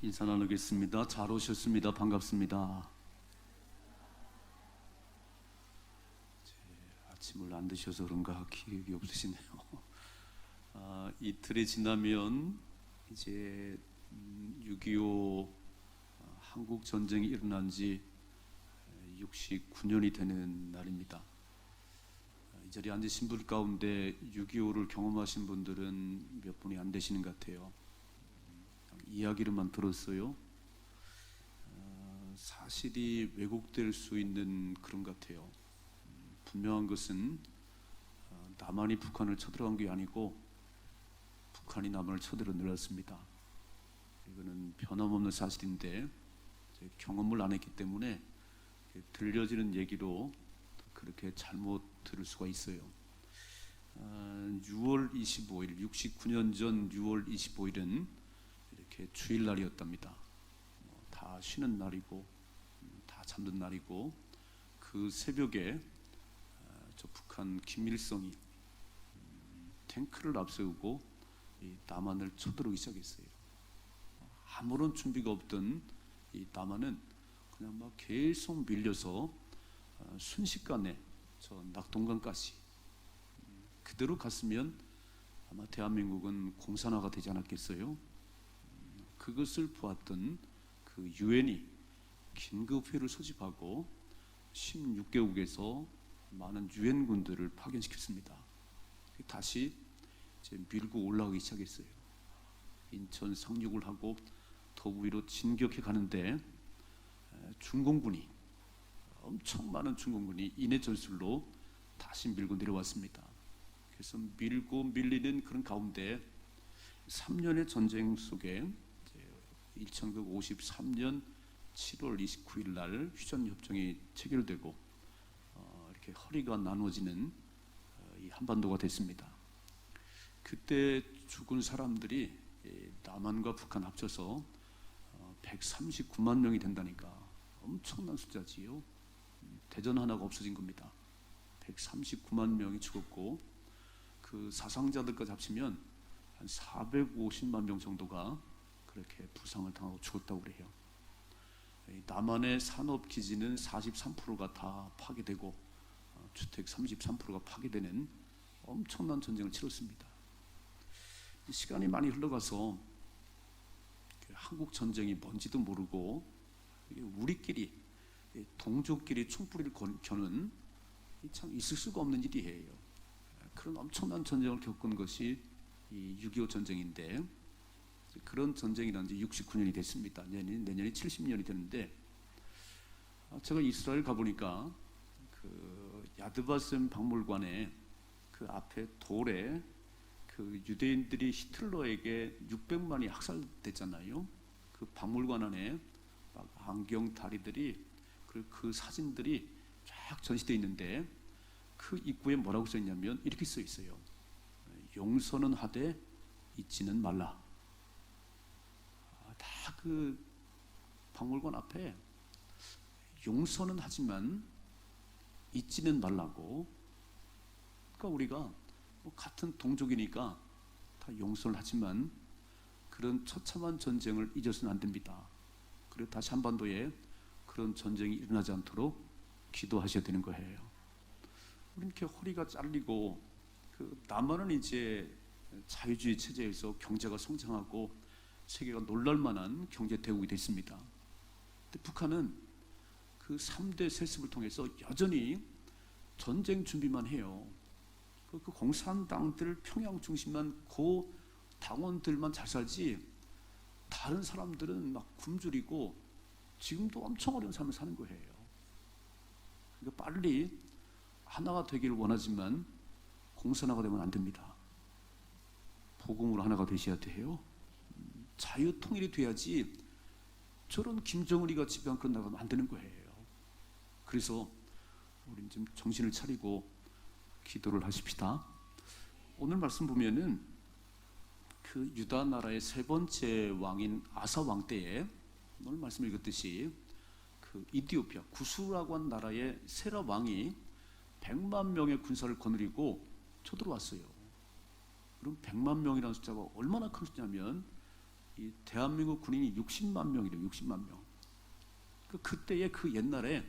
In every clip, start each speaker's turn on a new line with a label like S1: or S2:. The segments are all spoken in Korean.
S1: 인사 나누겠습니다. 잘 오셨습니다. 반갑습니다. 아침을 안 드셔서 그런가 기억이 없으시네요. 이틀이 지나면 이제 6.25 한국 전쟁이 일어난 지 69년이 되는 날입니다. 이 자리에 앉으신 분 가운데 6.25를 경험하신 분들은 몇 분이 안 되시는 것 같아요. 이야기를만 들었어요. 사실이 왜곡될 수 있는 그런 것 같아요. 분명한 것은 남한이 북한을 쳐들어간 게 아니고 북한이 남한을 쳐들어 내렸습니다. 이거는 변함없는 사실인데 경험을 안 했기 때문에 들려지는 얘기로 그렇게 잘못 들을 수가 있어요. 6월 25일, 69년 전 6월 25일은 이렇게 주일날이었답니다. 다 쉬는 날이고 다 잠든 날이고 그 새벽에 저 북한 김일성이 탱크를 앞세우고 이 남한을 쳐들어오기 시작했어요. 아무런 준비가 없던 이 남한은 그냥 막 계속 밀려서 순식간에 저 낙동강까지 그대로 갔으면 아마 대한민국은 공산화가 되지 않았겠어요. 그것을 보았던 그 유엔이 긴급회의를 소집하고 16개국에서 많은 유엔군들을 파견시켰습니다. 다시 이제 밀고 올라가기 시작했어요. 인천 상륙을 하고 더 위로 진격해 가는데 중공군이 엄청 많은 중공군이 인해 전술로 다시 밀고 내려왔습니다. 그래서 밀고 밀리는 그런 가운데 3년의 전쟁 속에 1953년 7월 29일 날 휴전협정이 체결되고 이렇게 허리가 나눠지는 이 한반도가 됐습니다. 그때 죽은 사람들이 남한과 북한 합쳐서 139만 명이 된다니까 엄청난 숫자지요. 대전 하나가 없어진 겁니다. 139만 명이 죽었고 그 사상자들까지 합치면 한 450만 명 정도가 그렇게 부상을 당하고 죽었다고 그래요. 남한의 산업 기지는 43%가 다 파괴되고 주택 33%가 파괴되는 엄청난 전쟁을 치렀습니다. 시간이 많이 흘러가서 한국 전쟁이 뭔지도 모르고 우리끼리 동족끼리 총뿌리를 겨는 참 있을 수가 없는 일이에요. 그런 엄청난 전쟁을 겪은 것이 이 6.25 전쟁인데 그런 전쟁이란 지 69년이 됐습니다. 내년이 70년이 되는데 제가 이스라엘 가보니까 그 야드바셈 박물관에 그 앞에 돌에 그 유대인들이 히틀러에게 600만이 학살됐잖아요. 그 박물관 안에 막 안경 다리들이 그 사진들이 쫙 전시되어 있는데 그 입구에 뭐라고 써 있냐면 이렇게 써 있어요. 용서는 하되 잊지는 말라. 다 그 박물관 앞에 용서는 하지만 잊지는 말라고. 그러니까 우리가 같은 동족이니까 다 용서를 하지만 그런 처참한 전쟁을 잊어서는 안 됩니다. 그리고 다시 한반도에 그런 전쟁이 일어나지 않도록 기도하셔야 되는 거예요. 우리는 이렇게 허리가 잘리고 그 남한은 이제 자유주의 체제에서 경제가 성장하고 세계가 놀랄만한 경제 대국이 됐습니다. 근데 북한은 그 3대 세습을 통해서 여전히 전쟁 준비만 해요. 그 공산당들 평양 중심만 그 당원들만 잘 살지 다른 사람들은 막 굶주리고 지금도 엄청 어려운 삶을 사는 거예요. 그러니까 빨리 하나가 되기를 원하지만 공산화가 되면 안 됩니다. 복음으로 하나가 되셔야 돼요. 자유 통일이 돼야지 저런 김정은이가 지배한 그런 나라가 안 되는 거예요. 그래서 우리는 좀 정신을 차리고 기도를 하십시다. 오늘 말씀 보면은 그 유다 나라의 세 번째 왕인 아사 왕 때에 오늘 말씀 읽었듯이 그 이디오피아 구스라고 한 나라의 세라 왕이 100만 명의 군사를 거느리고 쳐들어왔어요. 그럼 100만 명이라는 숫자가 얼마나 큰 숫자냐면 이 대한민국 군인이 60만 명이래요. 60만 명. 그때의 그 옛날에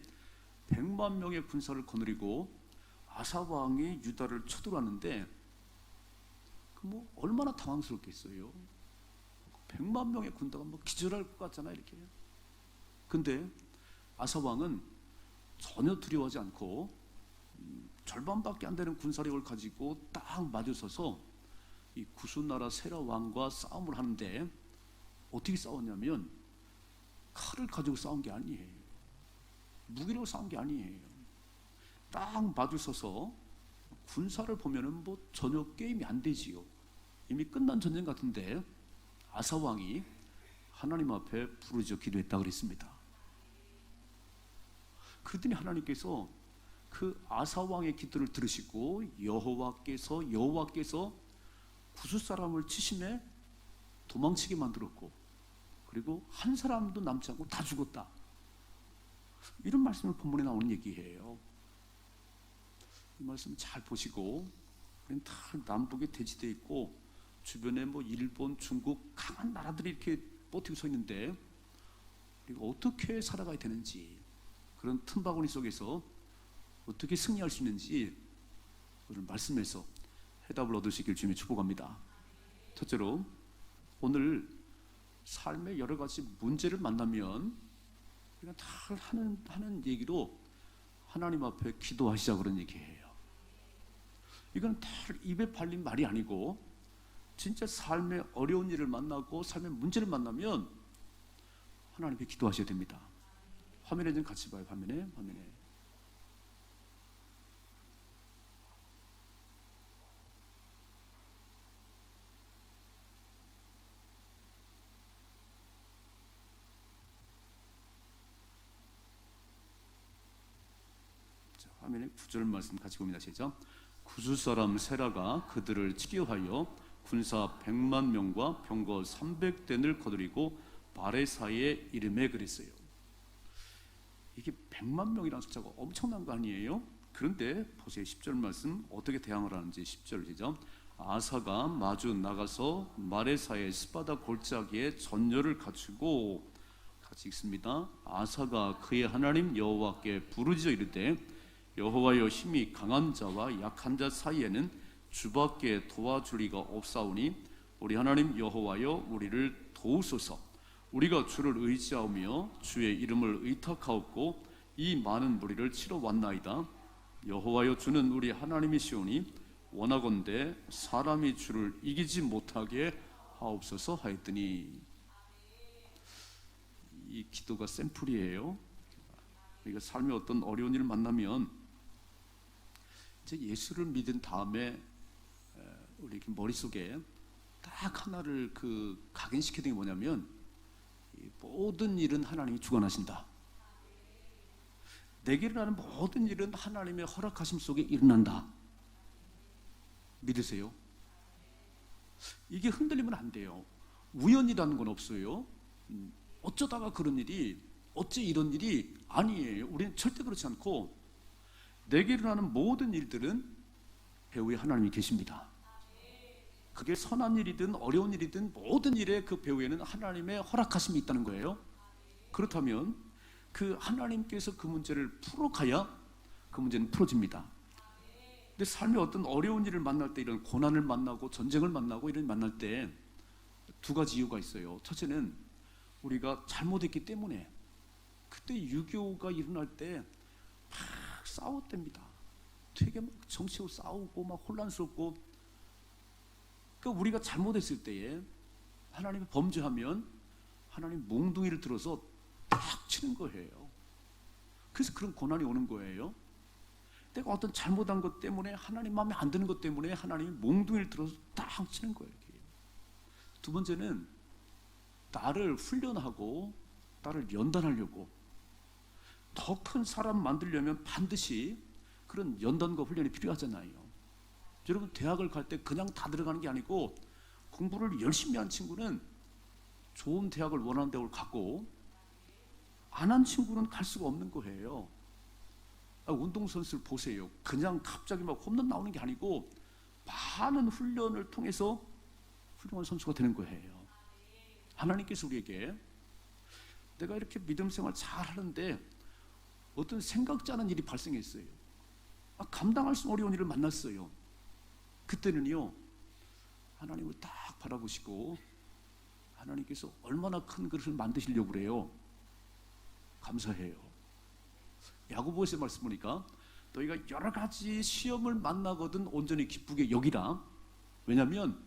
S1: 100만 명의 군사를 거느리고 아사 왕이 유다를 쳐들어왔는데 뭐 얼마나 당황스럽겠어요. 100만 명의 군대가 뭐 기절할 것 같잖아요, 이렇게. 근데 아사 왕은 전혀 두려워하지 않고 절반밖에 안 되는 군사력을 가지고 딱 마주서서 이 구스나라 세라 왕과 싸움을 하는데 어떻게 싸웠냐면 칼을 가지고 싸운 게 아니에요. 무기로 싸운 게 아니에요. 딱 마주서서 군사를 보면은 뭐 전혀 게임이 안 되지요. 이미 끝난 전쟁 같은데 아사 왕이 하나님 앞에 부르짖어 기도했다 그랬습니다. 그랬더니 하나님께서 그 아사 왕의 기도를 들으시고 여호와께서 구스 사람을 치심에 도망치게 만들었고, 그리고 한 사람도 남지 않고 다 죽었다. 이런 말씀을 본문에 나오는 얘기예요. 이 말씀 잘 보시고, 우리는 다 남북에 대지되어 있고 주변에 뭐 일본, 중국 강한 나라들이 이렇게 버티고 서 있는데 우리가 어떻게 살아가야 되는지, 그런 틈바구니 속에서 어떻게 승리할 수 있는지 오늘 말씀에서 해답을 얻을 수 있길 주님의 축복합니다. 첫째로, 오늘 삶의 여러 가지 문제를 만나면 우리가 다 하는 얘기로 하나님 앞에 기도하시자 그런 얘기예요. 이건 다 입에 발린 말이 아니고 진짜 삶의 어려운 일을 만나고 삶의 문제를 만나면 하나님께 기도하셔야 됩니다. 화면에 좀 같이 봐요. 화면에. 자, 화면에 9절 말씀 같이 봅니다. 시작. 구스 사람 세라가 그들을 치교하여 군사 100만 명과 병거 300대를 거느리고 바레사의 이름에 그랬어요. 이게 100만 명이라는 숫자가 엄청난 거 아니에요? 그런데 보세요. 10절 말씀 어떻게 대항을 하는지. 10절 시작. 아사가 마주 나가서 마레사의 스바다 골짜기에 전열을 갖추고, 같이 읽습니다. 아사가 그의 하나님 여호와께 부르짖어 이르되 여호와여, 힘이 강한 자와 약한 자 사이에는 주밖에 도와줄 이가 없사오니 우리 하나님 여호와여, 우리를 도우소서. 우리가 주를 의지하며 주의 이름을 의탁하옵고 이 많은 무리를 치러 왔나이다. 여호와여, 주는 우리 하나님이시오니 원하건대 사람이 주를 이기지 못하게 하옵소서 하였더니, 이 기도가 샘플이에요. 우리가 삶의 어떤 어려운 일을 만나면 이제 예수를 믿은 다음에 우리 머릿속에 딱 하나를 각인시키는 게 뭐냐면, 모든 일은 하나님이 주관하신다. 내게 일어나는 모든 일은 하나님의 허락하심 속에 일어난다. 믿으세요? 이게 흔들리면 안 돼요. 우연이라는 건 없어요. 어쩌다가 그런 일이, 어째 이런 일이 아니에요. 우리는 절대 그렇지 않고, 내게 일어나는 모든 일들은 배후에 하나님이 계십니다. 그게 선한 일이든 어려운 일이든 모든 일의 그 배후에는 하나님의 허락하심이 있다는 거예요. 그렇다면 그 하나님께서 그 문제를 풀어가야 그 문제는 풀어집니다. 근데 삶의 어떤 어려운 일을 만날 때, 이런 고난을 만나고 전쟁을 만나고 이런 만날 때 두 가지 이유가 있어요. 첫째는 우리가 잘못했기 때문에, 그때 6.25가 일어날 때 막 싸웠답니다. 되게 막 정치고 싸우고 막 혼란스럽고, 그러니까 우리가 잘못했을 때에 하나님이 범죄하면 하나님 몽둥이를 들어서 딱 치는 거예요. 그래서 그런 고난이 오는 거예요. 내가 어떤 잘못한 것 때문에, 하나님 마음에 안 드는 것 때문에 하나님이 몽둥이를 들어서 딱 치는 거예요. 이렇게. 두 번째는 나를 훈련하고 나를 연단하려고, 더 큰 사람 만들려면 반드시 그런 연단과 훈련이 필요하잖아요. 여러분, 대학을 갈 때 그냥 다 들어가는 게 아니고, 공부를 열심히 한 친구는 좋은 대학을 원하는 대학을 가고, 안 한 친구는 갈 수가 없는 거예요. 운동선수를 보세요. 그냥 갑자기 막 홈런 나오는 게 아니고 많은 훈련을 통해서 훌륭한 선수가 되는 거예요. 하나님께서 우리에게 내가 이렇게 믿음 생활 잘 하는데 어떤 생각지 않은 일이 발생했어요. 감당할 수 어려운 일을 만났어요. 그때는요, 하나님을 딱 바라보시고 하나님께서 얼마나 큰 그릇을 만드시려고 그래요. 감사해요. 야고보서의 말씀 보니까 너희가 여러 가지 시험을 만나거든 온전히 기쁘게 여기라. 왜냐하면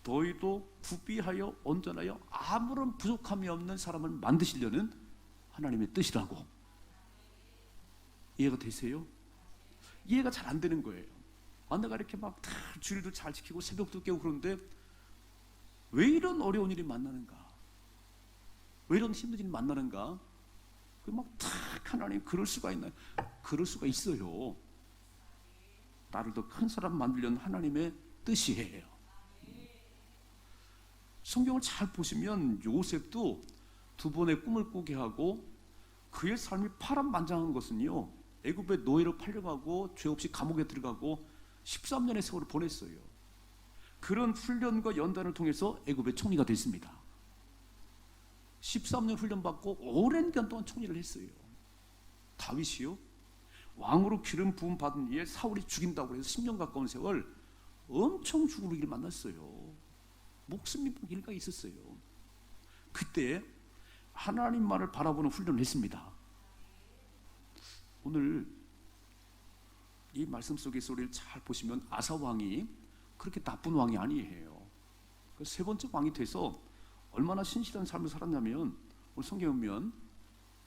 S1: 너희도 구비하여 온전하여 아무런 부족함이 없는 사람을 만드시려는 하나님의 뜻이라고. 이해가 되세요? 이해가 잘 안 되는 거예요. 내가 이렇게 막 주일도 잘 지키고 새벽도 깨고 그러는데 왜 이런 어려운 일이 만나는가? 왜 이런 힘든 일이 만나는가? 하나님 그럴 수가 있나요? 그럴 수가 있어요. 나를 더 큰 사람 만들려는 하나님의 뜻이에요. 성경을 잘 보시면 요셉도 두 번의 꿈을 꾸게 하고 그의 삶이 파란만장한 것은요, 애굽의 노예로 팔려가고 죄 없이 감옥에 들어가고 13년의 세월을 보냈어요. 그런 훈련과 연단을 통해서 애굽의 총리가 됐습니다. 13년 훈련받고 오랜 기간 동안 총리를 했어요. 다윗이요, 왕으로 기름 부음 받은 이에 사울이 죽인다고 해서 10년 가까운 세월 엄청 죽을 일을 만났어요. 목숨이 일가 있었어요. 그때 하나님만을 바라보는 훈련을 했습니다. 오늘 이 말씀 속에서 우리를 잘 보시면 아사 왕이 그렇게 나쁜 왕이 아니에요. 세 번째 왕이 돼서 얼마나 신실한 삶을 살았냐면 오늘 성경에 보면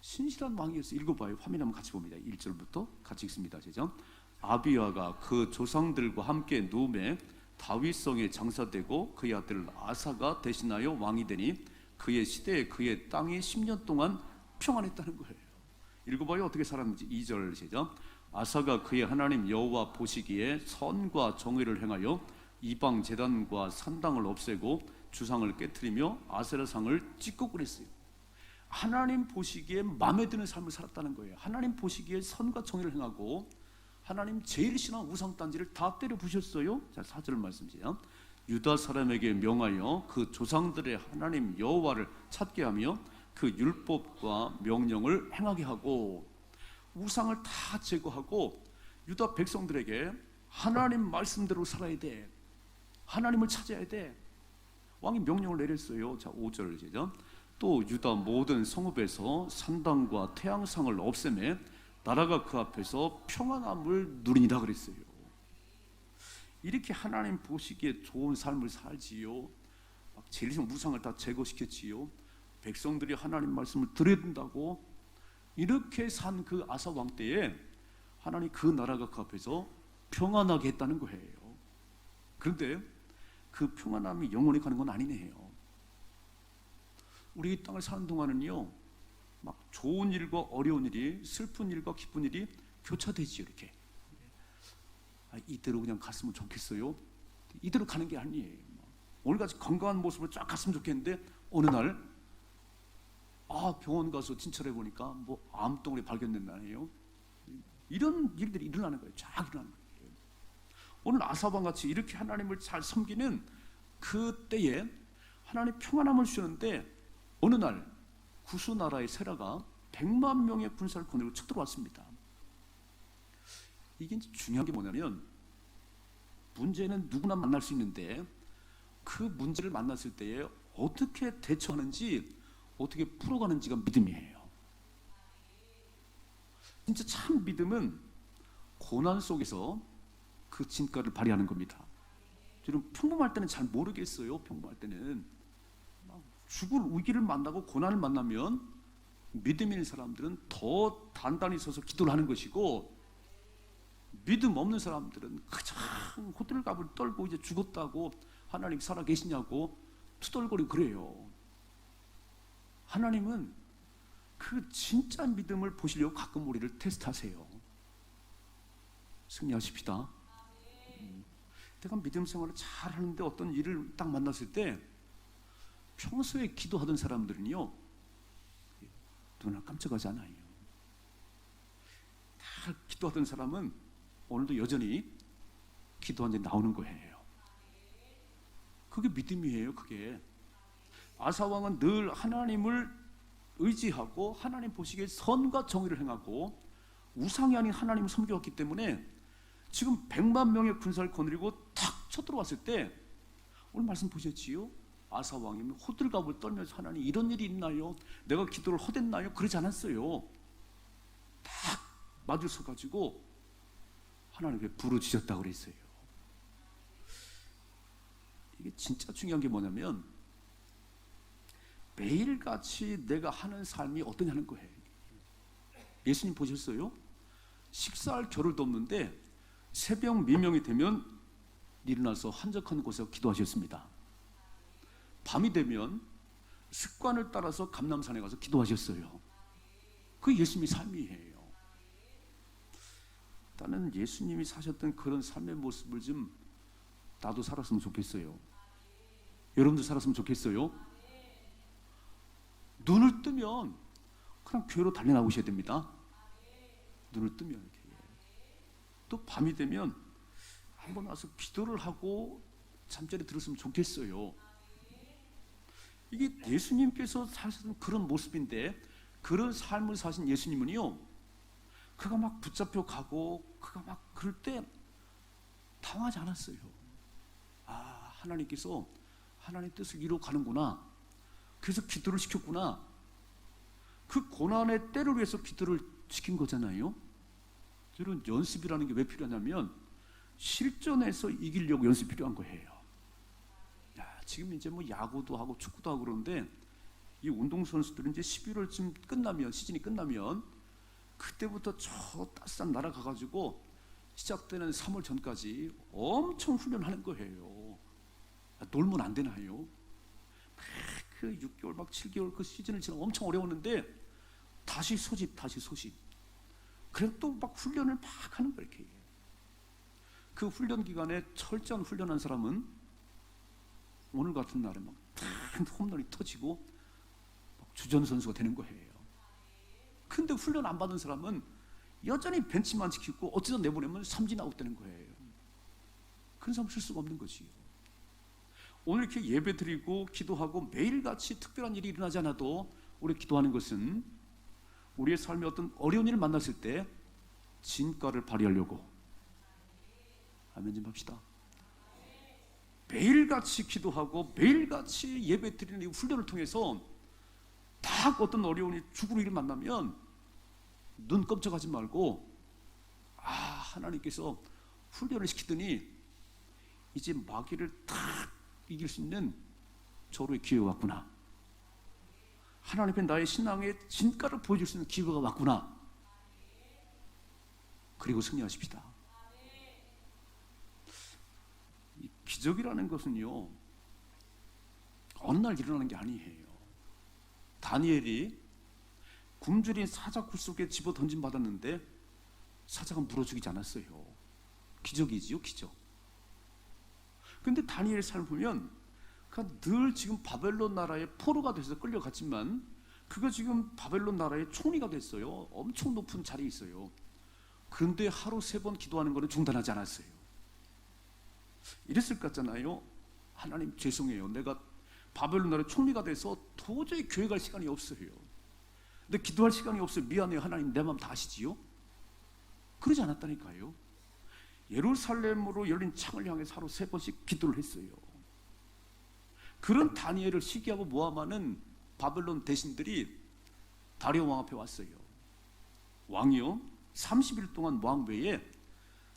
S1: 신실한 왕이었어요. 읽어봐요. 화면 한번 같이 봅니다. 1절부터 같이 읽습니다. 시작. 아비야가 그 조상들과 함께 누움에 다윗성에 장사되고 그의 아들 아사가 대신하여 왕이 되니 그의 시대에 그의 땅이 10년 동안 평안했다는 거예요. 읽어봐요. 어떻게 살았는지. 2절 시작. 아사가 그의 하나님 여호와 보시기에 선과 정의를 행하여 이방 제단과 산당을 없애고 주상을 깨트리며 아세라상을 찢고 그랬어요. 하나님 보시기에 마음에 드는 삶을 살았다는 거예요. 하나님 보시기에 선과 정의를 행하고 하나님 제일 신한 우상단지를 다 때려 부셨어요. 자, 4절 말씀이세요. 유다 사람에게 명하여 그 조상들의 하나님 여호와를 찾게 하며 그 율법과 명령을 행하게 하고, 우상을 다 제거하고 유다 백성들에게 하나님 말씀대로 살아야 돼. 하나님을 찾아야 돼. 왕이 명령을 내렸어요. 자, 5절 시작. 또 유다 모든 성읍에서 산당과 태양상을 없애매 나라가 그 앞에서 평안함을 누리니라 그랬어요. 이렇게 하나님 보시기에 좋은 삶을 살지요. 제일 우상을 다 제거시켰지요. 백성들이 하나님 말씀을 들어야 된다고 이렇게 산 그 아사 왕 때에 하나님 그 나라가 그 앞에서 평안하게 했다는 거예요. 그런데 그 평안함이 영원히 가는 건 아니네요. 우리 이 땅을 사는 동안은요, 막 좋은 일과 어려운 일이, 슬픈 일과 기쁜 일이 교차되지요. 이렇게 이대로 그냥 갔으면 좋겠어요. 이대로 가는 게 아니에요. 오늘같이 건강한 모습으로 쫙 갔으면 좋겠는데 어느 날 병원 가서 진찰해 보니까 암덩어리 발견된다네요. 이런 일들이 일어나는 거예요. 쫙 일어나는 거예요. 오늘 아사방 같이 이렇게 하나님을 잘 섬기는 그 때에 하나님 평안함을 주셨는데 어느 날 구스 나라의 세라가 100만 명의 군사를 거느리고 쳐 들어왔습니다. 이게 중요한 게 뭐냐면, 문제는 누구나 만날 수 있는데 그 문제를 만났을 때에 어떻게 대처하는지, 어떻게 풀어가는지가 믿음이에요. 진짜 참 믿음은 고난 속에서 그 진가를 발휘하는 겁니다. 여러분, 평범할 때는 잘 모르겠어요. 평범할 때는 죽을 위기를 만나고 고난을 만나면 믿음 있는 사람들은 더 단단히 서서 기도를 하는 것이고, 믿음 없는 사람들은 그냥 호들갑을 떨고 이제 죽었다고, 하나님 살아 계시냐고 투덜거리고 그래요. 하나님은 그 진짜 믿음을 보시려고 가끔 우리를 테스트하세요. 승리하십시다. 내가 믿음 생활을 잘 하는데 어떤 일을 딱 만났을 때 평소에 기도하던 사람들은요, 눈을 깜짝하지 않아요. 다 기도하던 사람은 오늘도 여전히 기도한 데 나오는 거예요. 그게 믿음이에요. 그게 아사 왕은 늘 하나님을 의지하고 하나님 보시기에 선과 정의를 행하고 우상이 아닌 하나님을 섬겨왔기 때문에 지금 100만 명의 군사를 거느리고 탁 쳐들어왔을 때 오늘 말씀 보셨지요? 아사 왕이 호들갑을 떨면서 하나님 이런 일이 있나요? 내가 기도를 헛했나요? 그러지 않았어요. 딱 마주서 가지고 하나님께 부르짖었다고 그랬어요. 이게 진짜 중요한 게 뭐냐면 매일같이 내가 하는 삶이 어떠냐는 거예요. 예수님 보셨어요? 식사할 겨를도 없는데 새벽 미명이 되면 일어나서 한적한 곳에서 기도하셨습니다. 밤이 되면 습관을 따라서 감람산에 가서 기도하셨어요. 그게 예수님의 삶이에요. 나는 예수님이 사셨던 그런 삶의 모습을 좀 나도 살았으면 좋겠어요. 여러분도 살았으면 좋겠어요. 눈을 뜨면 그냥 교회로 달려나오셔야 됩니다. 눈을 뜨면 이렇게. 또 밤이 되면 한번 와서 기도를 하고 잠자리 들었으면 좋겠어요. 이게 예수님께서 사셨던 그런 모습인데 그런 삶을 사신 예수님은요, 그가 막 붙잡혀 가고 그가 막 그럴 때 당하지 않았어요. 아, 하나님께서 하나님 뜻을 이루어 가는구나. 그래서 기도를 시켰구나. 그 고난의 때를 위해서 기도를 시킨 거잖아요. 이런 연습이라는 게 왜 필요하냐면 실전에서 이기려고 연습이 필요한 거예요. 야, 지금 이제 뭐 야구도 하고 축구도 하고 그러는데 이 운동선수들은 이제 11월쯤 끝나면, 시즌이 끝나면 그때부터 저 따스한 나라 가가지고 시작되는 3월 전까지 엄청 훈련하는 거예요. 야, 놀면 안 되나요? 그 6개월 막 7개월 그 시즌을 지나 엄청 어려웠는데 다시 소집. 그래서 또 막 훈련을 막 하는 거예요. 이렇게. 그 훈련 기간에 철저한 훈련한 사람은 오늘 같은 날에 막 홈런이 터지고 막 주전 선수가 되는 거예요. 근데 훈련 안 받은 사람은 여전히 벤치만 지키고 어쩌다 내보내면 삼진 아웃되는 거예요. 그런 사람 쓸 수가 없는 거지요. 오늘 이렇게 예배 드리고 기도하고 매일같이 특별한 일이 일어나지 않아도 우리 기도하는 것은 우리의 삶에 어떤 어려운 일을 만났을 때 진가를 발휘하려고. 아멘 좀 합시다. 매일같이 기도하고 매일같이 예배 드리는 이 훈련을 통해서 딱 어떤 어려운 일, 죽을 일을 만나면 눈 깜짝하지 말고, 아, 하나님께서 훈련을 시키더니 이제 마귀를 탁 이길 수 있는 저로의 기회가 왔구나. 하나님 앞에 나의 신앙의 진가를 보여줄 수 있는 기회가 왔구나. 그리고 승리하십시다. 이 기적이라는 것은요, 어느 날 일어나는 게 아니에요. 다니엘이 굶주린 사자 굴 속에 집어 던짐 받았는데 사자가 물어 죽이지 않았어요. 기적이지요, 기적. 근데 다니엘의 삶을 보면 늘 지금 바벨론 나라의 포로가 돼서 끌려갔지만 그가 지금 바벨론 나라의 총리가 됐어요. 엄청 높은 자리에 있어요. 그런데 하루 3번 기도하는 것은 중단하지 않았어요. 이랬을 것 같잖아요. 하나님 죄송해요. 내가 바벨론 나라의 총리가 돼서 도저히 교회 갈 시간이 없어요. 근데 기도할 시간이 없어요. 미안해요. 하나님 내 마음 다 아시지요? 그러지 않았다니까요. 예루살렘으로 열린 창을 향해서 하루 3번씩 기도를 했어요. 그런 다니엘을 시기하고 모함하는 바벨론 대신들이 다리오 왕 앞에 왔어요. 왕이요 30일 동안 왕 외에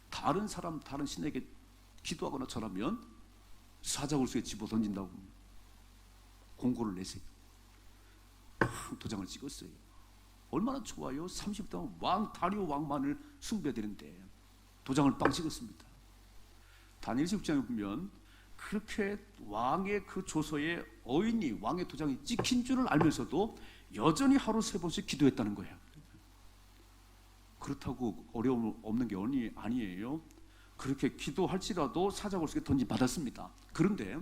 S1: 다른 사람, 다른 신에게 기도하거나 절하면 사자굴 속에 집어 던진다고 공고를 내세요. 도장을 찍었어요. 얼마나 좋아요. 30일 동안 왕 다리오 왕만을 숭배되는데 도장을 빵 찍었습니다. 다니엘 6장에 보면 그렇게 왕의 그 조서에 어인이 왕의 도장이 찍힌 줄을 알면서도 여전히 하루 3번씩 기도했다는 거예요. 그렇다고 어려움 없는 게 아니에요. 그렇게 기도할지라도 사자굴 속에 던짐 받았습니다. 그런데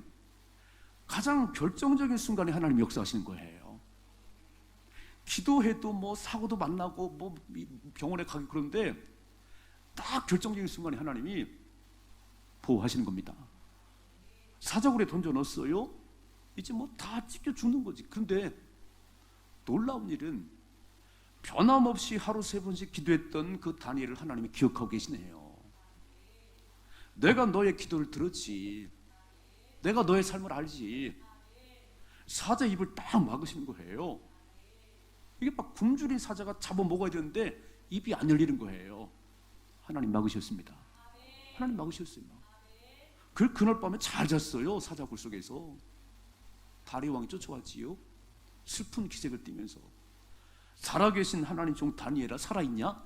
S1: 가장 결정적인 순간에 하나님 역사하시는 거예요. 기도해도 뭐 사고도 만나고 뭐 병원에 가기 그런데 딱 결정적인 순간에 하나님이 보호하시는 겁니다. 사자굴에 던져 넣었어요. 이제 뭐 다 찢겨 죽는 거지. 그런데 놀라운 일은 변함없이 하루 3번씩 기도했던 그 다니엘을 하나님이 기억하고 계시네요. 내가 너의 기도를 들었지. 내가 너의 삶을 알지. 사자 입을 딱 막으신 거예요. 이게 막 굶주린 사자가 잡아먹어야 되는데 입이 안 열리는 거예요. 하나님 막으셨습니다. 하나님 막으셨어요. 그날 밤에 잘 잤어요. 사자 굴 속에서. 다리오 왕이 쫓아왔지요. 슬픈 기색을 띠면서. 살아계신 하나님 종 다니엘아, 살아있냐?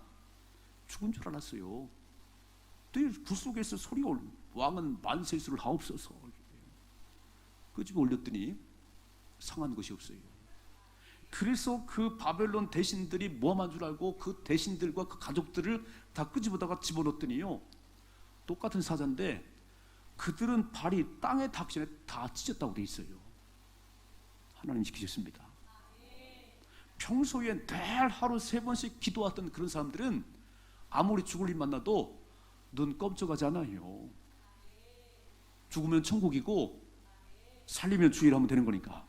S1: 죽은 줄 알았어요. 늘 굴 속에서 소리 올 왕은 만세수를 하옵소서. 그 집에 올렸더니 상한 것이 없어요. 그래서 그 바벨론 대신들이 모함한 줄 알고 그 대신들과 그 가족들을 다 끄집어다가 집어넣었더니요, 똑같은 사자인데 그들은 발이 땅에 닿기 전에 다 찢었다고 돼 있어요. 하나님 지키셨습니다. 평소에 늘 하루 3번씩 기도했던 그런 사람들은 아무리 죽을 일 만나도 눈 껌쩍하지 않아요. 죽으면 천국이고 살리면 주의를 하면 되는 거니까.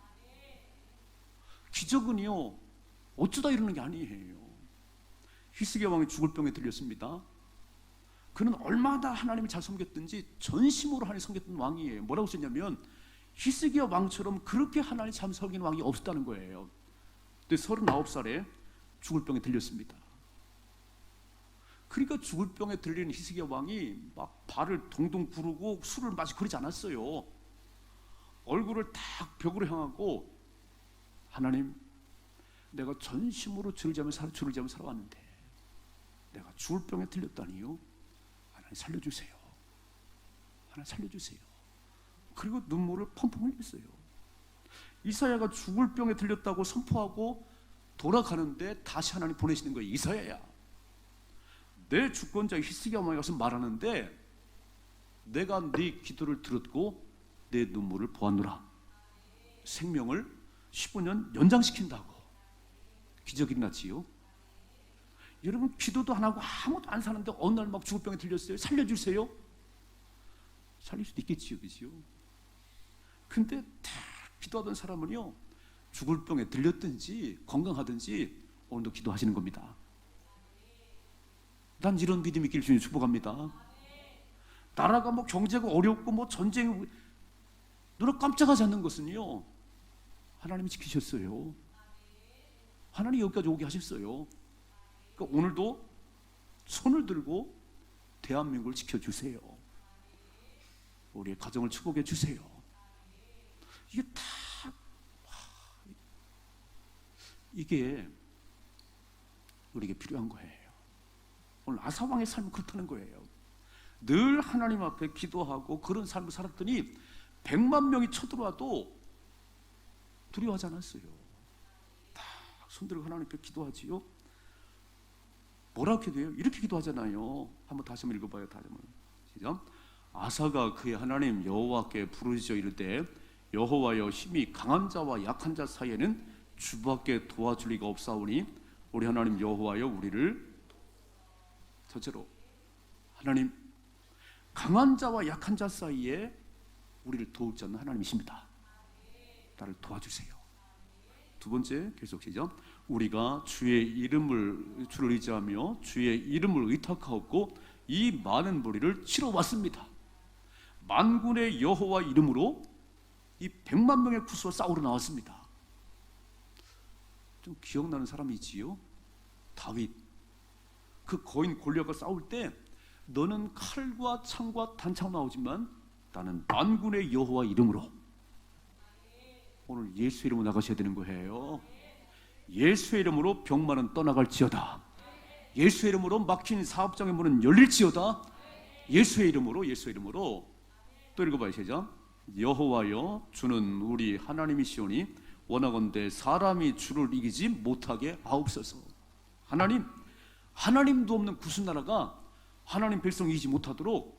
S1: 기적은요, 어쩌다 이러는 게 아니에요. 히스기야 왕이 죽을 병에 들렸습니다. 그는 얼마나 하나님을 잘 섬겼든지 전심으로 하나님 섬겼던 왕이에요. 뭐라고 썼냐면 히스기야 왕처럼 그렇게 하나님 참 섬기는 왕이 없었다는 거예요. 근데 39살에 죽을 병에 들렸습니다. 그러니까 죽을 병에 들린 히스기야 왕이 막 발을 동동 구르고 술을 마시고 그러지 않았어요. 얼굴을 딱 벽으로 향하고, 하나님, 내가 전심으로 주를 잡으며 살아왔는데 내가 죽을 병에 들렸다니요. 하나님 살려주세요. 하나님 살려주세요. 그리고 눈물을 펑펑 흘렸어요. 이사야가 죽을 병에 들렸다고 선포하고 돌아가는데 다시 하나님 보내시는 거예요. 이사야야, 내 주권자 히스기야 왕이 가서 말하는데 내가 네 기도를 들었고 내 눈물을 보았노라. 생명을 15년 연장시킨다고. 기적이 일어났지요. 여러분, 기도도 안 하고 아무도 안 사는데 어느 날 막 죽을 병에 들렸어요. 살려주세요. 살릴 수도 있겠지요, 그죠? 근데 다 기도하던 사람은요, 죽을 병에 들렸든지 건강하든지 오늘도 기도하시는 겁니다. 난 이런 믿음이 있길 주님 축복합니다. 나라가 뭐 경제가 어렵고 뭐 전쟁이 눈을 깜짝하지 않는 것은요, 하나님이 지키셨어요. 하나님이 여기까지 오게 하셨어요. 그러니까 오늘도 손을 들고 대한민국을 지켜주세요. 우리의 가정을 축복해 주세요. 이게 다 이게 우리에게 필요한 거예요. 오늘 아사왕의 삶은 그렇다는 거예요. 늘 하나님 앞에 기도하고 그런 삶을 살았더니 100만 명이 쳐들어와도 두려워하지 않았어요. 다 손들고 하나님 앞에 기도하지요. 뭐라고 기도해요? 이렇게 기도하잖아요. 한번 다시 한번 읽어봐요. 다시 한번. 시작. 아사가 그의 하나님 여호와께 부르짖어 이르되 여호와여, 힘이 강한 자와 약한 자 사이에는 주밖에 도와줄 리가 없사오니 우리 하나님 여호와여, 우리를. 첫째로, 하나님, 강한 자와 약한 자 사이에 우리를 도울 자는 하나님이십니다. 나를 도와주세요. 두 번째, 계속 시작. 우리가 주의 이름을, 주를 의지하며 주의 이름을 의탁하였고 이 많은 무리를 치러 왔습니다. 만군의 여호와 이름으로 이 100만 명의 구수와 싸우러 나왔습니다. 좀 기억나는 사람이 있지요? 다윗. 그 거인 골리앗과 싸울 때 너는 칼과 창과 단창 나오지만 나는 만군의 여호와 이름으로. 오늘 예수의 이름으로 나가셔야 되는 거예요. 예수의 이름으로 병만은 떠나갈지어다. 예수의 이름으로 막힌 사업장의 문은 열릴지어다. 예수의 이름으로, 예수의 이름으로. 또 읽어봐요. 시작. 여호와여, 주는 우리 하나님이시오니 원하건대 사람이 주를 이기지 못하게 하옵소서. 하나님, 하나님도 없는 구순 나라가 하나님 백성 이기지 못하도록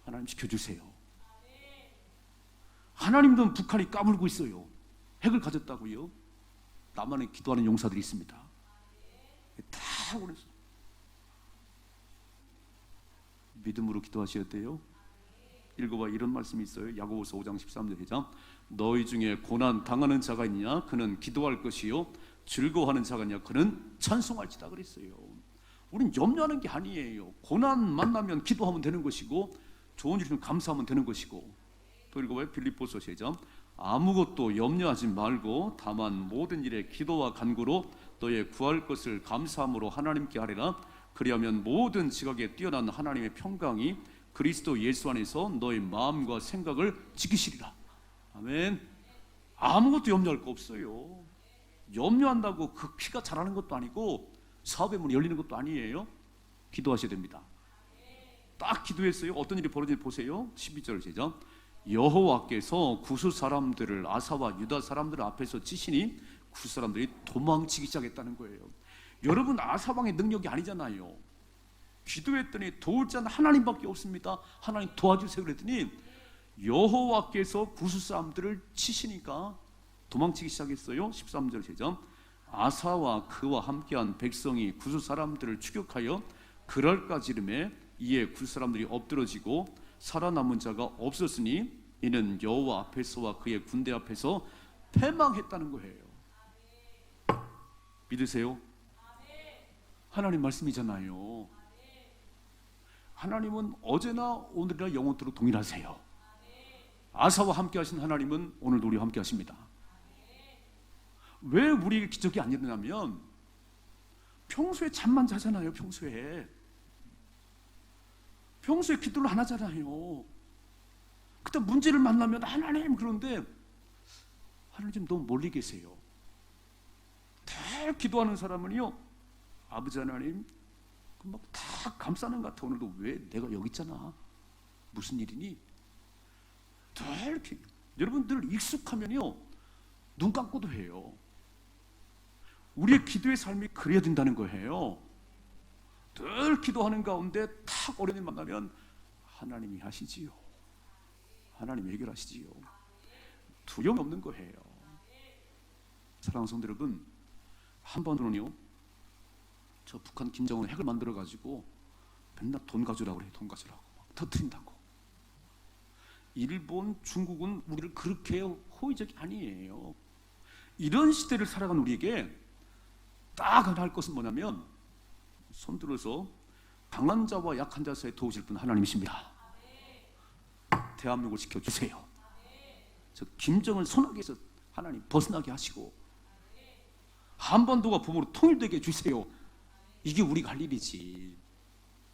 S1: 하나님 지켜주세요. 하나님도 북한이 까불고 있어요. 핵을 가졌다고요. 나만의 기도하는 용사들이 있습니다. 다 그래서 믿음으로 기도하셔야 돼요. 읽어봐. 이런 말씀이 있어요. 야고보서 5장 13절 시작. 너희 중에 고난 당하는 자가 있냐? 그는 기도할 것이요 즐거워하는 자가 있냐? 그는 찬송할지다 그랬어요. 우린 염려하는 게 아니에요. 고난 만나면 기도하면 되는 것이고 좋은 일이면 감사하면 되는 것이고. 또 읽어봐요. 빌립보서 시작. 아무것도 염려하지 말고 다만 모든 일에 기도와 간구로 너의 구할 것을 감사함으로 하나님께 하리라. 그리하면 모든 지각에 뛰어난 하나님의 평강이 그리스도 예수 안에서 너의 마음과 생각을 지키시리라. 아멘. 아무것도 염려할 거 없어요. 염려한다고 그 키가 자라는 것도 아니고 사업의 문이 열리는 것도 아니에요. 기도하셔야 됩니다. 딱 기도했어요. 어떤 일이 벌어지는지 보세요. 12절 시작. 여호와께서 구스 사람들을 아사와 유다 사람들 앞에서 치시니 구스 사람들이 도망치기 시작했다는 거예요. 여러분, 아사왕의 능력이 아니잖아요. 기도했더니 도울 자는 하나님밖에 없습니다. 하나님 도와주세요 그랬더니 여호와께서 구스 사람들을 치시니까 도망치기 시작했어요. 13절 시작. 아사와 그와 함께한 백성이 구스 사람들을 추격하여 그랄까지름에 이에 구스 사람들이 엎드러지고 살아남은 자가 없었으니 이는 여호와 앞에서와 그의 군대 앞에서 패망했다는 거예요. 믿으세요? 하나님 말씀이잖아요. 하나님은 어제나 오늘이나 영원토록 동일하세요. 아사와 함께 하신 하나님은 오늘도 우리와 함께 하십니다. 왜 우리에게 기적이 안 일어나면 평소에 잠만 자잖아요. 평소에 기도를 안 하잖아요. 그때 문제를 만나면 하나님 그런데 하나님 좀 너무 멀리 계세요. 늘 기도하는 사람은요, 아버지 하나님 막 다 감싸는 것 같아. 오늘도 왜 내가 여기 있잖아. 무슨 일이니? 늘 이렇게 여러분들 익숙하면요 눈 감고도 해요. 우리의 기도의 삶이 그래야 된다는 거예요. 늘 기도하는 가운데 탁 어려운 일 만나면 하나님이 하시지요. 하나님이 해결하시지요. 두려움이 없는 거예요. 사랑하는 성도 여러분, 한 번은요, 저 북한 김정은 핵을 만들어 가지고 맨날 돈 가져라고 그래요. 돈 가져라고 막 터뜨린다고. 일본, 중국은 우리를 그렇게 호의적이 아니에요. 이런 시대를 살아간 우리에게 딱 하나 할 것은 뭐냐면 손들어서 강한 자와 약한 자 사이에 도우실 분 하나님이십니다. 대한민국을 지켜주세요. 저 김정은 손아귀에서 하나님 벗어나게 하시고 한반도가 봄으로 통일되게 해주세요. 이게 우리가 할 일이지.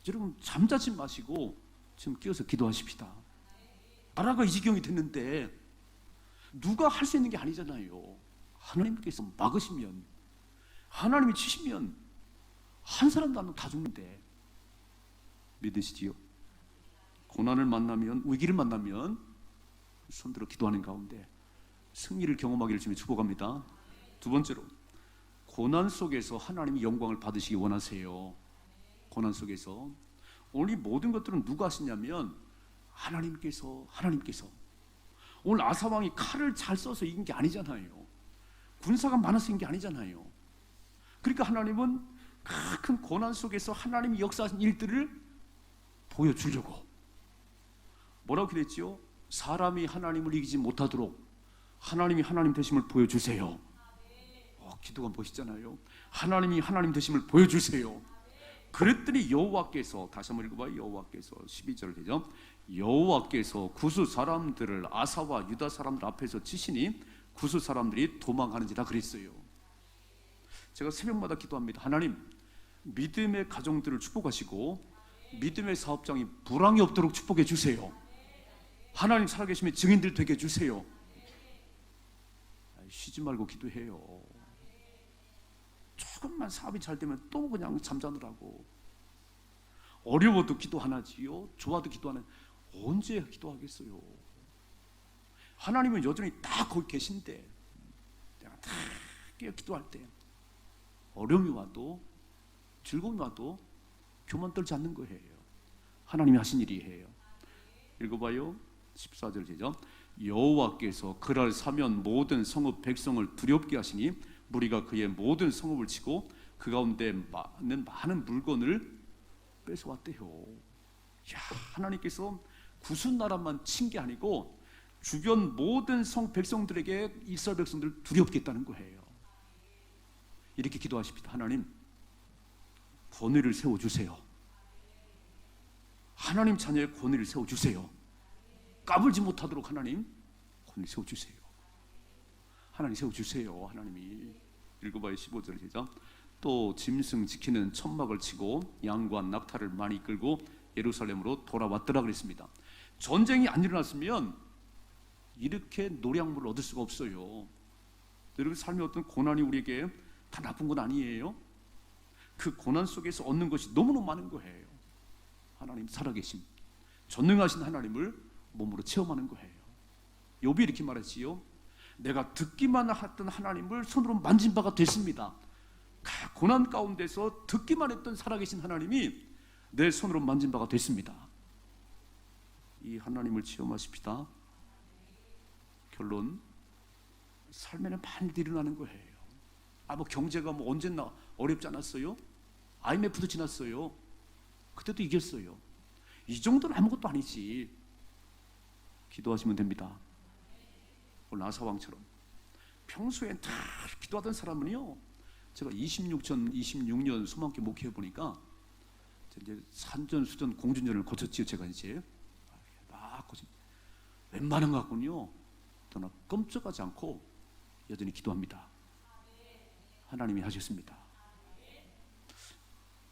S1: 여러분 잠자지 마시고 지금 끼어서 기도하십시다. 나라가 이 지경이 됐는데 누가 할 수 있는 게 아니잖아요. 하나님께서 막으시면, 하나님이 치시면 한 사람도 안 되면 다 죽는데 믿으시지요? 고난을 만나면, 위기를 만나면 손들어 기도하는 가운데 승리를 경험하기를 주님 축복합니다. 두 번째로, 고난 속에서 하나님이 영광을 받으시기 원하세요. 고난 속에서 오늘 이 모든 것들은 누가 하시냐면 하나님께서. 오늘 아사왕이 칼을 잘 써서 이긴 게 아니잖아요. 군사가 많아서 이긴 게 아니잖아요. 그러니까 하나님은 큰 고난 속에서 하나님이 역사하신 일들을 보여주려고. 뭐라고 기도했지요? 사람이 하나님을 이기지 못하도록 하나님이 하나님 되심을 보여주세요. 기도가 멋있잖아요. 하나님이 하나님 되심을 보여주세요. 그랬더니 여호와께서, 다시 한번 읽어봐요. 여호와께서 12절 되죠. 여호와께서 구스 사람들을 아사와 유다 사람들 앞에서 치시니 구스 사람들이 도망하는지라 그랬어요. 제가 새벽마다 기도합니다. 하나님, 믿음의 가정들을 축복하시고 믿음의 사업장이 불황이 없도록 축복해 주세요. 하나님 살아계시면 증인들 되게 해주세요. 쉬지 말고 기도해요. 조금만 사업이 잘 되면 또 그냥 잠자느라고. 어려워도 기도 안 하지요. 좋아도 기도 안 해요. 언제 기도하겠어요? 하나님은 여전히 다 거기 계신데 내가 다 깨어 기도할 때 어려움이 와도 즐거움이 와도 교만 떨지 않는 거예요. 하나님이 하신 일이에요. 읽어봐요. 14절 시작. 여호와께서 그날 사면 모든 성읍 백성을 두렵게 하시니 무리가 그의 모든 성읍을 치고 그 가운데 많은 물건을 뺏어왔대요. 야, 하나님께서 구순 나라만 친 게 아니고 주변 모든 백성들에게 이스라엘 백성들을 두렵게 했다는 거예요. 이렇게 기도하십니다. 하나님, 권위를 세워주세요. 하나님 자녀의 권위를 세워주세요. 까불지 못하도록 하나님 권위 세워주세요. 하나님 세워주세요. 하나님이. 읽어봐요. 15절 시작. 또 짐승 지키는 천막을 치고 양과 낙타를 많이 끌고 예루살렘으로 돌아왔더라 그랬습니다. 전쟁이 안 일어났으면 이렇게 노량물을 얻을 수가 없어요. 여러분 삶의 어떤 고난이 우리에게 다 나쁜 건 아니에요. 그 고난 속에서 얻는 것이 너무너무 많은 거예요. 하나님 살아계심, 전능하신 하나님을 몸으로 체험하는 거예요. 욥이 이렇게 말했지요. 내가 듣기만 했던 하나님을 손으로 만진 바가 됐습니다. 고난 가운데서 듣기만 했던 살아계신 하나님이 내 손으로 만진 바가 됐습니다. 이 하나님을 체험하십시다. 결론, 삶에는 많은 일이 일어나는 거예요. 뭐 경제가 언제나 어렵지 않았어요? IMF도 지났어요. 그때도 이겼어요. 이 정도는 아무것도 아니지. 기도하시면 됩니다. 오늘 아사왕처럼 평소엔 다 기도하던 사람은요, 제가 26년 수만교 목회해 보니까 이제 산전수전 공준전을 거쳤지요. 제가 이제 막 거친 웬만한 것 같군요. 그러나 끔찍하지 않고 여전히 기도합니다. 하나님이 하셨습니다.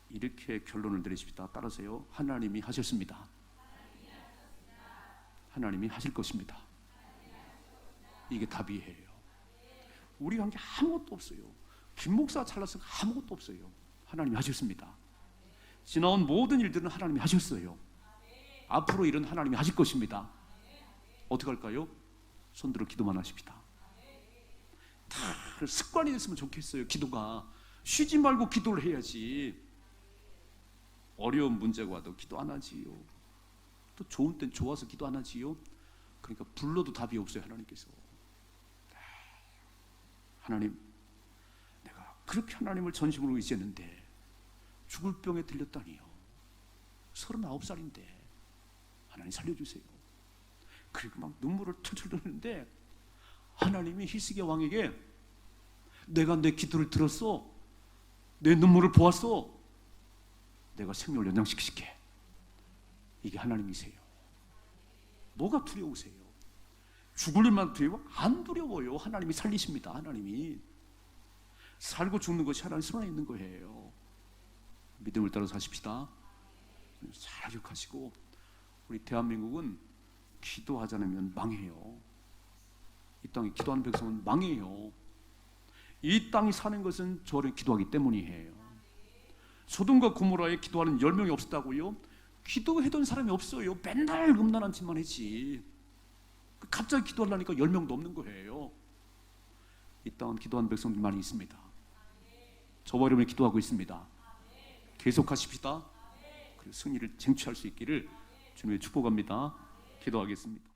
S1: 이렇게 결론을 내리십시다. 따라서요. 하나님이 하셨습니다. 하나님이 하실 것입니다. 이게 답이에요. 우리가 한 게 아무것도 없어요. 김 목사 잘라서 아무것도 없어요. 하나님이 하셨습니다. 지나온 모든 일들은 하나님이 하셨어요. 앞으로 일은 하나님이 하실 것입니다. 어떻게 할까요? 손들어 기도만 하십시다. 다 습관이 됐으면 좋겠어요. 기도가 쉬지 말고 기도를 해야지. 어려운 문제가 와도 기도 안 하지요. 또 좋은 땐 좋아서 기도 안 하지요. 그러니까 불러도 답이 없어요. 하나님께서. 하나님, 내가 그렇게 하나님을 전심으로 의지했는데 죽을 병에 들렸다니요. 39살인데 하나님 살려주세요. 그리고 막 눈물을 철철 흘리는데 하나님이 히스기야 왕에게 내가 내 기도를 들었어. 내 눈물을 보았어. 내가 생명을 연장시킬게. 이게 하나님이세요. 뭐가 두려우세요? 죽을 일만 두려워? 안 두려워요. 하나님이 살리십니다. 하나님이. 살고 죽는 것이 하나님 손에 있는 거예요. 믿음을 따라 사십시다. 잘 기억하시고, 우리 대한민국은 기도하지 않으면 망해요. 이 땅에 기도하는 백성은 망해요. 이 땅이 사는 것은 저를 기도하기 때문이에요. 소돔과 고모라에 기도하는 10명이 없었다고요? 기도해던 사람이 없어요. 맨날 음란한 짓만 했지. 갑자기 기도하려니까 10명도 없는 거예요. 이 땅은 기도하는 백성들이 많이 있습니다. 저와 여러분이 기도하고 있습니다. 계속하십시다. 그리고 승리를 쟁취할 수 있기를 주님의 축복합니다. 기도하겠습니다.